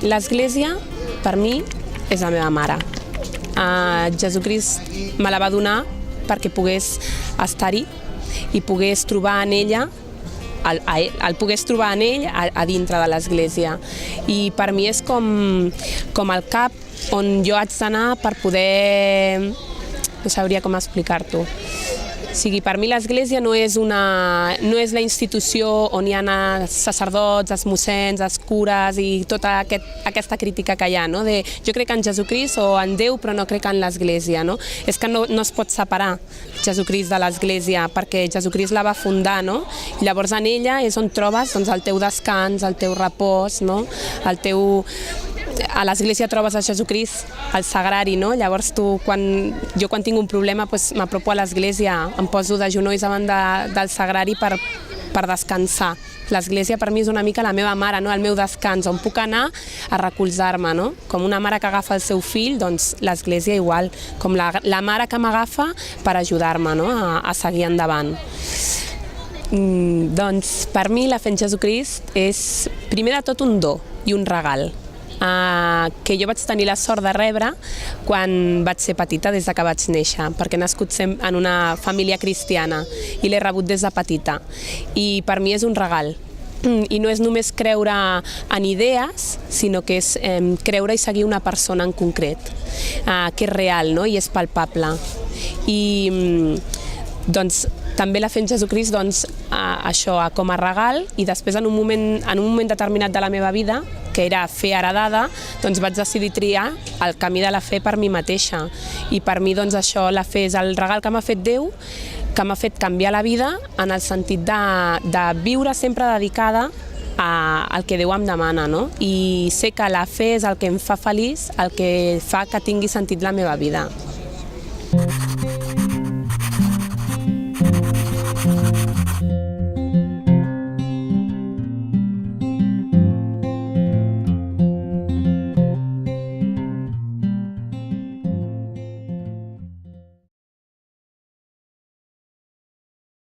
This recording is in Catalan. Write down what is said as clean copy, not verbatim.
L'Església, per mi, és la meva mare. Jesucrist me la va donar perquè pogués estar-hi i pogués trobar en ella el pogués trobar en ell a dintre de l'Església. I per mi és com el cap on jo haig d'anar per poder... No sabria com explicar-t'ho. O sigui, per mi l'Església no és la institució on hi ha els sacerdots, els mossens, els cures i tota aquesta crítica que hi ha, no? Jo crec en Jesucrist o en Déu, però no crec en l'Església, no? És que no es pot separar Jesucrist de l'Església, perquè Jesucrist la va fundar, no? I llavors en ella és on trobes el teu descans, el teu repòs, no? A l'Església trobes a Jesucrist, al sagrari, no? Llavors jo quan tinc un problema m'apropo a l'Església, em poso de genolls davant del sagrari per descansar. L'Església per mi és una mica la meva mare, no? El meu descans, on puc anar a recolzar-me, no? Com una mare que agafa el seu fill, doncs l'Església igual, com la mare que m'agafa per ajudar-me, no? A seguir endavant. Doncs per mi la fe en Jesucrist és primer de tot un do i un regal que jo vaig tenir la sort de rebre quan vaig ser petita, des que vaig néixer, perquè he nascut en una família cristiana i l'he rebut des de petita. I per mi és un regal. I no és només creure en idees, sinó que és creure i seguir una persona en concret, que és real, no? I és palpable. I doncs també la fe en Jesucrist, això com a regal, i després en un moment determinat de la meva vida, que era fe heredada, doncs vaig decidir triar el camí de la fe per mi mateixa. I per mi això, la fe és el regal que m'ha fet Déu, que m'ha fet canviar la vida en el sentit de viure sempre dedicada al que Déu em demana, no? I sé que la fe és el que em fa feliç, el que fa que tingui sentit la meva vida.